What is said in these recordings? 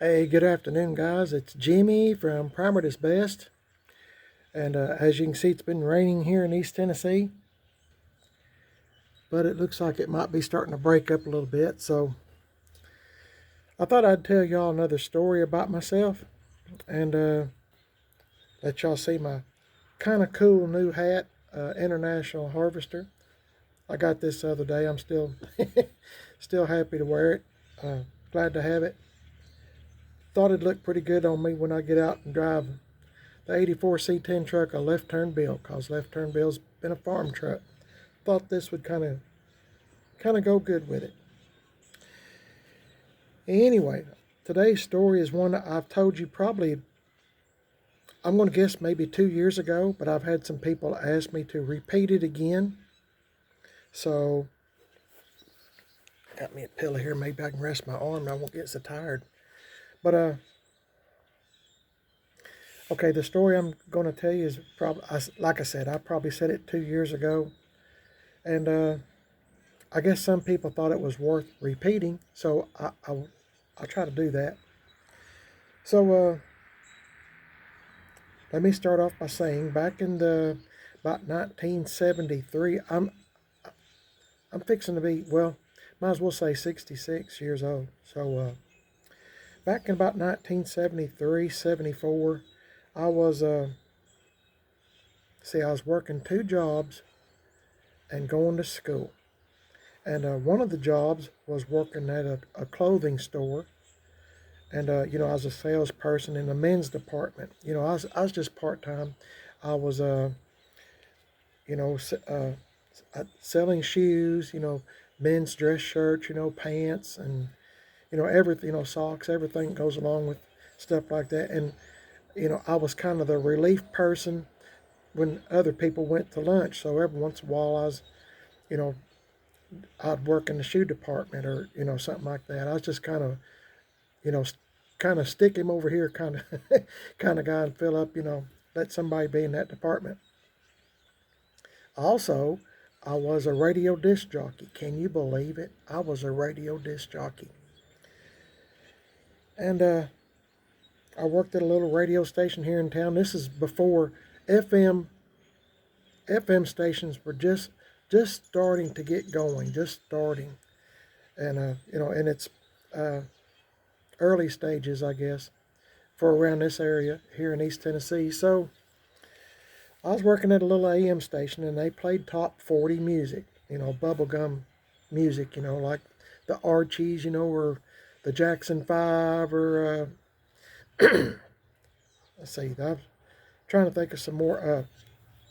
Hey, good afternoon, guys. It's Jimmy from Primer is Best. And as you can see, it's been raining here in East Tennessee, but it looks like it might be starting to break up a little bit. So I thought I'd tell y'all another story about myself and let y'all see my kind of cool new hat, International Harvester. I got this the other day. I'm still still happy to wear it. Glad to have it. Thought it'd look pretty good on me when I get out and drive the 84 C10 truck, a left turn bill, cause left turn bill's been a farm truck. Thought this would kind of go good with it. Anyway, today's story is one that I've told you probably, I'm going to guess maybe 2 years ago, but I've had some people ask me to repeat it again. So got me a pillow here. Maybe I can rest my arm and I won't get so tired. But okay, the story I'm going to tell you is probably, like I said, I probably said it 2 years ago, and I guess some people thought it was worth repeating, so I'll try to do that. So let me start off by saying, back in the about 1973, I'm fixing to be, well, might as well say 66 years old. So back in about 1973, 74, I was I was working two jobs and going to school. And one of the jobs was working at a clothing store. And, I was a salesperson in the men's department. I was just part time. I was, you know, selling shoes, men's dress shirts, pants, and, everything, socks, everything goes along with stuff like that. And, I was kind of the relief person when other people went to lunch. So every once in a while, you know, I'd work in the shoe department or, something like that. I was just you know, kind of stick him over here kind of kind of guy and fill up, let somebody be in that department. Also, I was a radio disc jockey. Can you believe it? I was a radio disc jockey. And I worked at a little radio station here in town. This is before FM FM stations were just starting to get going, just starting. And in its uh, early stages, I guess, for around this area here in East Tennessee. So I was working at a little AM station and they played top 40 music, bubblegum music, like the Archies, or the Jackson 5 or, let's see, I'm trying to think of some more,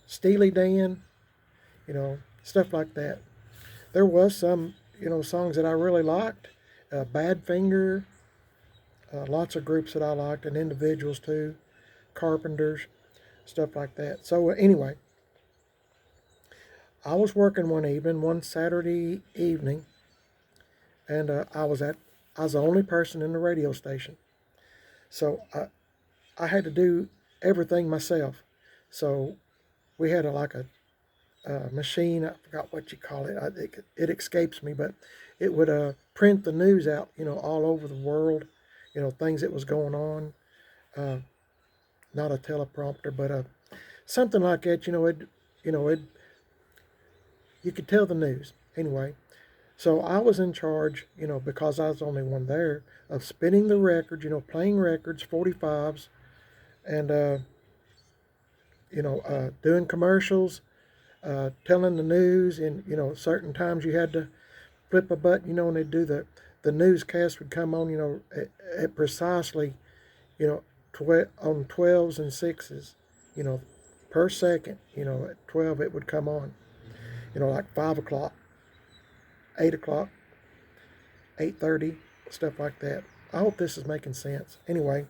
Steely Dan, stuff like that. There was some, songs that I really liked, Badfinger, lots of groups that I liked and individuals too, Carpenters, stuff like that. So anyway, I was working one Saturday evening, and I was the only person in the radio station. So I had to do everything myself. So we had a machine. I forgot what you call it. It escapes me, but it would print the news out, all over the world, things that was going on. Uh, Not a teleprompter, but something like that. It you could tell the news anyway. So I was in charge, because I was the only one there, of spinning the records, playing records, 45s, and, doing commercials, telling the news. And, certain times you had to flip a button, and they'd do the newscast would come on, at precisely, you know, on 12s and 6s, you know, per second, at 12 it would come on, like 5 o'clock, 8 o'clock, 8:30, stuff like that. I hope this is making sense. Anyway,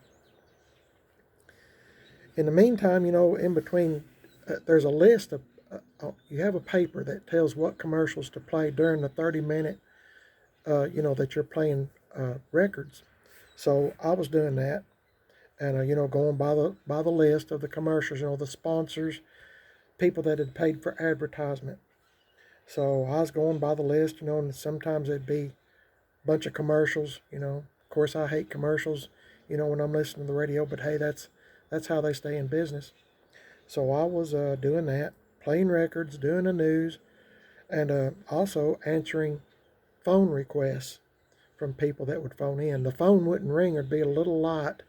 in the meantime, in between, there's a list of, you have a paper that tells what commercials to play during the 30-minute, that you're playing records. So I was doing that, and going by the list of the commercials, the sponsors, people that had paid for advertisement. So I was going by the list, and sometimes it'd be a bunch of commercials. Of course, I hate commercials. when I'm listening to the radio. But hey, that's how they stay in business. So I was doing that, playing records, doing the news, and also answering phone requests from people that would phone in. The phone wouldn't ring; there'd be a little light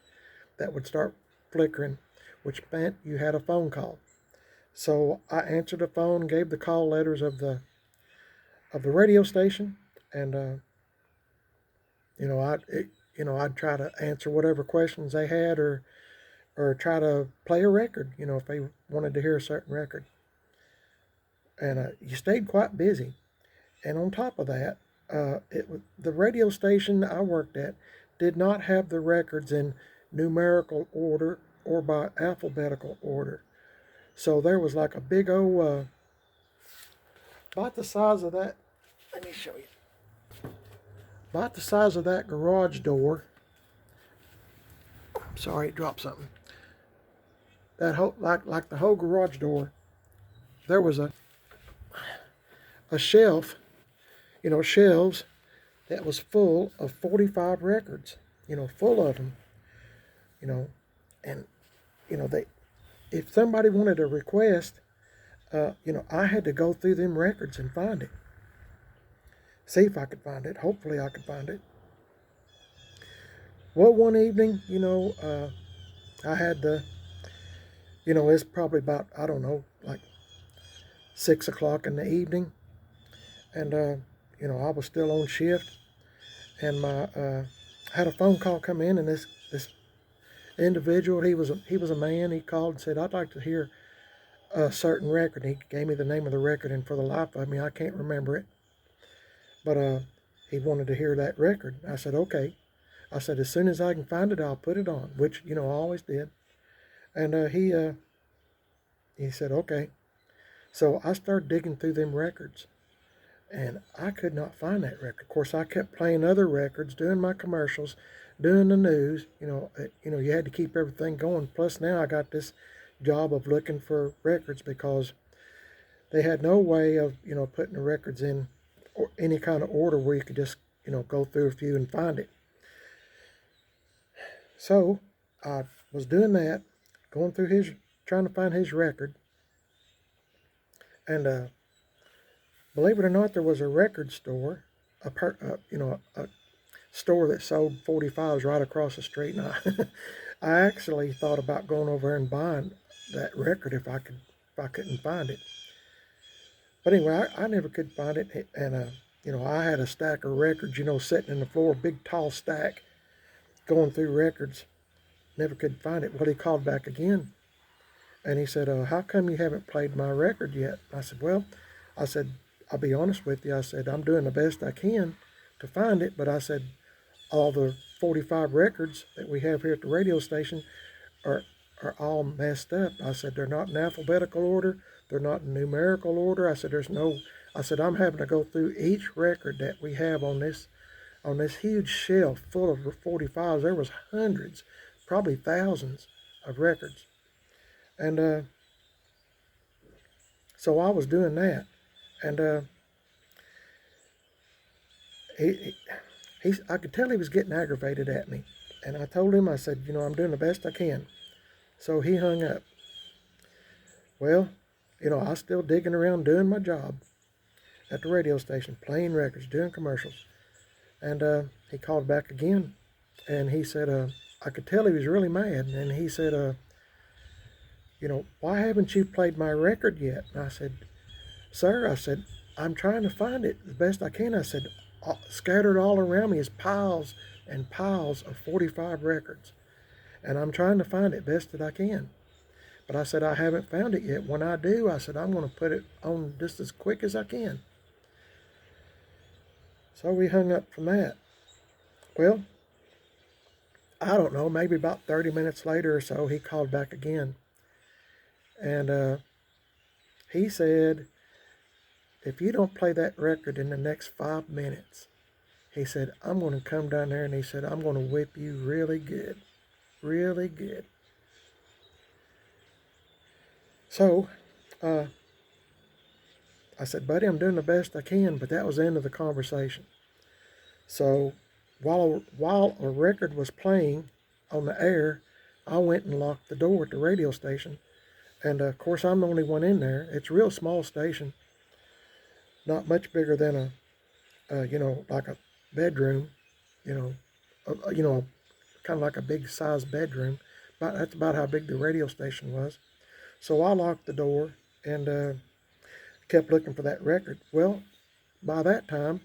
that would start flickering, which meant you had a phone call. So I answered the phone, gave the call letters of the radio station, and I'd try to answer whatever questions they had, or try to play a record, if they wanted to hear a certain record. And you stayed quite busy. And on top of that, the radio station I worked at did not have the records in numerical order or by alphabetical order. So there was like a big old, about the size of that. Let me show you. About the size of that garage door. Sorry, it dropped something. That whole, like the whole garage door, there was a shelf, shelves that was full of 45 records, full of them, you know, and they, if somebody wanted a request, I had to go through them records and find it. See if I could find it. Hopefully I could find it. Well, one evening, I had it's probably about, I don't know, like 6 o'clock in the evening. And, I was still on shift. And had a phone call come in, and this individual, he was a man. He called and said, "I'd like to hear a certain record." He gave me the name of the record, and for the life of me, I can't remember it. But he wanted to hear that record. I said, "Okay." I said, "As soon as I can find it, I'll put it on," which I always did. And he said, "Okay." So I started digging through them records, and I could not find that record. Of course, I kept playing other records, doing my commercials, doing the news. You had to keep everything going. Plus, now I got this job of looking for records, because they had no way of putting the records in or any kind of order where you could just go through a few and find it. So I was doing that, going through trying to find his record, and believe it or not, there was a record store, a store that sold 45s right across the street, and I actually thought about going over there and buying that record if I couldn't find it. But anyway, I never could find it, and I had a stack of records, sitting in the floor, big tall stack, going through records. Never could find it. Well, he called back again, and he said, "How come you haven't played my record yet?" I said, "Well," I said, "I'll be honest with you." I said, "I'm doing the best I can to find it, but," I said, "all the 45 records that we have here at the radio station are all messed up." I said, "They're not in alphabetical order. They're not in numerical order." I said, I said, "I'm having to go through each record that we have on this huge shelf full of 45s. There was hundreds, probably thousands of records." And so I was doing that. And I could tell he was getting aggravated at me. And I told him, I said, "I'm doing the best I can." So he hung up. Well, I was still digging around doing my job at the radio station, playing records, doing commercials. And he called back again, and he said, I could tell he was really mad. And he said, "Why haven't you played my record yet?" And I said, "Sir," I said, "I'm trying to find it the best I can." I said, "Scattered all around me is piles and piles of 45 records, and I'm trying to find it best that I can. But," I said, "I haven't found it yet. When I do," I said, "I'm going to put it on just as quick as I can." So we hung up from that. Well, I don't know, maybe about 30 minutes later or so, he called back again. And he said, "If you don't play that record in the next 5 minutes," he said, "I'm going to come down there," and he said, "I'm going to whip you really good, really good." So I said, "Buddy, I'm doing the best I can," but that was the end of the conversation. So while a record was playing, on the air, I went and locked the door at the radio station. And of course, I'm the only one in there. It's a real small station, not much bigger than like a bedroom, you know, kind of like a big size bedroom. But that's about how big the radio station was. So I locked the door and kept looking for that record. Well, by that time,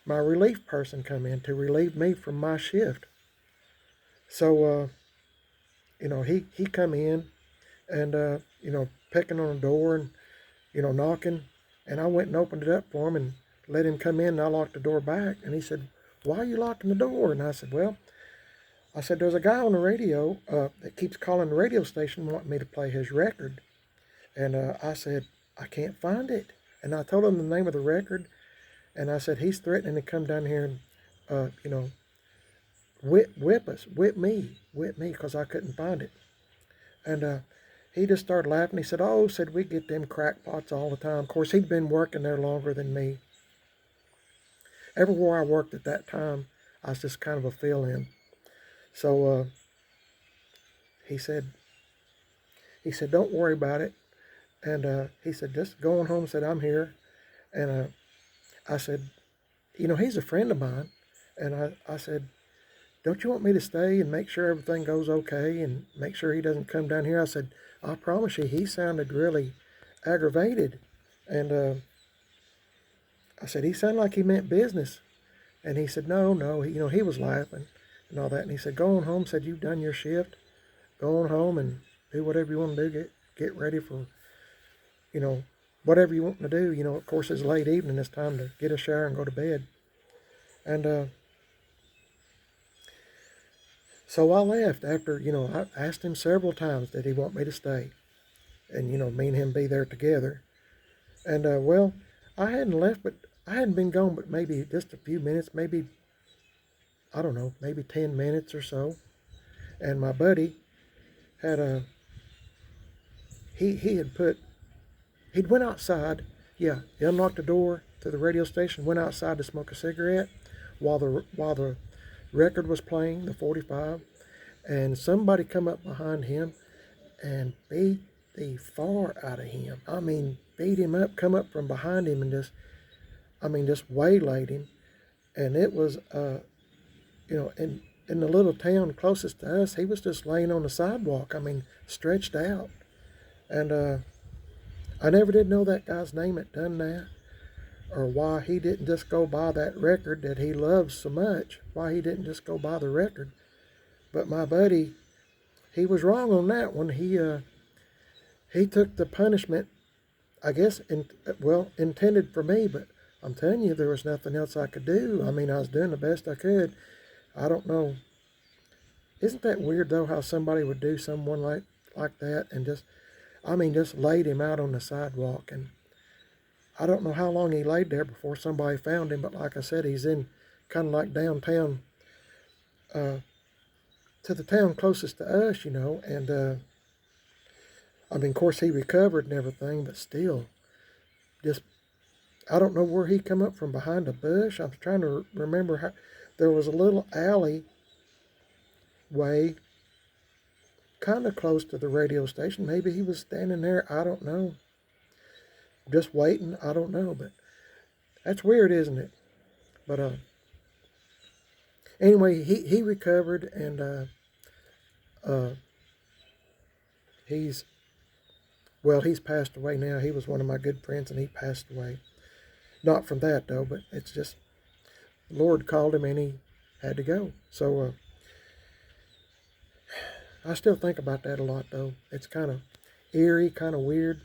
my relief person come in to relieve me from my shift. So, he come in and, pecking on the door and, knocking. And I went and opened it up for him and let him come in, and I locked the door back. And he said, "Why are you locking the door?" And I said, "Well," I said, "there's a guy on the radio that keeps calling the radio station wanting me to play his record." And I said, "I can't find it." And I told him the name of the record. And I said, "He's threatening to come down here and, whip me, because I couldn't find it." And he just started laughing. He said, "Oh," said, "we get them crackpots all the time." Of course, he'd been working there longer than me. Everywhere I worked at that time, I was just kind of a fill-in. So he said, "Don't worry about it." And he said, "Just going home," said, "I'm here." And I said, "He's a friend of mine." And I said, "Don't you want me to stay and make sure everything goes okay and make sure he doesn't come down here?" I said, "I promise you," he sounded really aggravated. And I said, "He sounded like he meant business." And he said, "No, no." He was laughing and all that. And he said, "Go on home," said, "You've done your shift. Go on home and do whatever you want to do. Get ready for, whatever you want to do. Of course, it's late evening. It's time to get a shower and go to bed." And so I left after, I asked him several times, did he want me to stay? And, me and him be there together. And well, I hadn't left, but I hadn't been gone but maybe just a few minutes, maybe, I don't know, maybe 10 minutes or so. And my buddy had he'd went outside. Yeah, he unlocked the door to the radio station, went outside to smoke a cigarette while the record was playing, the 45, and somebody come up behind him and beat the far out of him. I mean, beat him up, come up from behind him and just waylaid him. And it was, in the little town closest to us, he was just laying on the sidewalk, stretched out. And I never did know that guy's name that done that, or why he didn't just go buy that record that he loves so much, why he didn't just go buy the record. But my buddy, he was wrong on that one. He took the punishment, I guess, intended for me, but I'm telling you, there was nothing else I could do. I was doing the best I could. I don't know. Isn't that weird, though, how somebody would do someone like that and just laid him out on the sidewalk? And I don't know how long he laid there before somebody found him, but like I said, he's in kind of like downtown, to the town closest to us, and of course he recovered and everything, but still, just, I don't know where he come up from behind a bush. I'm trying to remember how, there was a little alley way kind of close to the radio station. Maybe he was standing there, I don't know, just waiting, I don't know, but that's weird, isn't it? But anyway, he recovered, and he's passed away now. He was one of my good friends, and he passed away. Not from that, though, but it's just, the Lord called him, and he had to go. So I still think about that a lot, though. It's kind of eerie, kind of weird,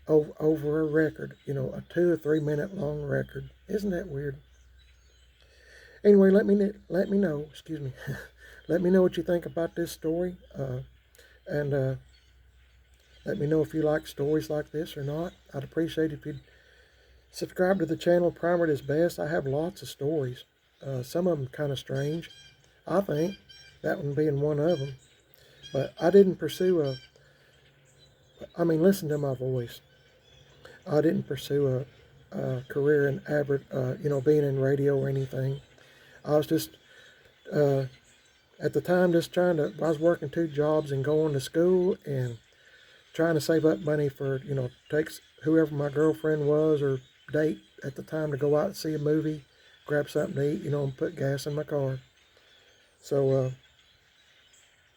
over a record, a 2 or 3 minute long record. Isn't that weird? Anyway, let me know, excuse me, let me know what you think about this story, and let me know if you like stories like this or not. I'd appreciate it if you'd subscribe to the channel. Primer is Best. I have lots of stories, some of them kind of strange, I think, that one being one of them. But I didn't pursue listen to my voice. I didn't pursue a career in being in radio or anything. I was just at the time, I was working 2 jobs and going to school and trying to save up money for, takes whoever my girlfriend was or date at the time to go out and see a movie, grab something to eat, and put gas in my car. So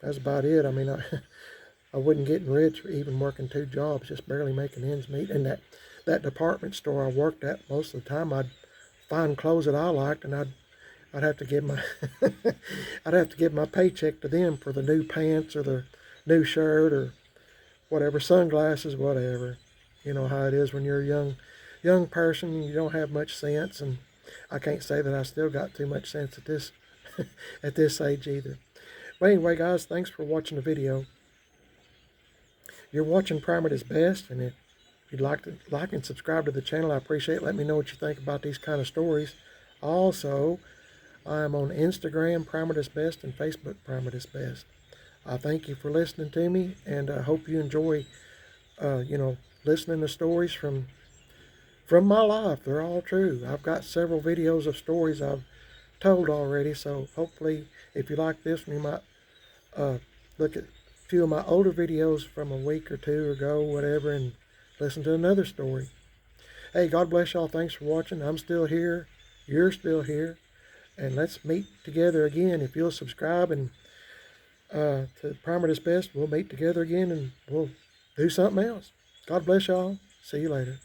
that's about it. I mean, I wasn't getting rich even working 2 jobs, just barely making ends meet. And that department store I worked at, most of the time I'd find clothes that I liked, and I'd have to give my I'd have to give my paycheck to them for the new pants or the new shirt or whatever, sunglasses, whatever. You know how it is when you're a young person and you don't have much sense. And I can't say that I still got too much sense at this at this age either. But anyway, guys, thanks for watching the video. You're watching Prime It Is Best, and if you'd like to like and subscribe to the channel, I appreciate it. Let me know what you think about these kind of stories. Also, I am on Instagram, Prime It Is Best, and Facebook, Prime It Is Best. I thank you for listening to me, and I hope you enjoy, listening to stories from my life. They're all true. I've got several videos of stories I've told already, so hopefully, if you like this one, you might look at a few of my older videos from a week or two ago, whatever, and listen to another story. Hey, God bless y'all. Thanks for watching. I'm still here. You're still here. And let's meet together again. If you'll subscribe and to Prime It Is Best, we'll meet together again and we'll do something else. God bless y'all. See you later.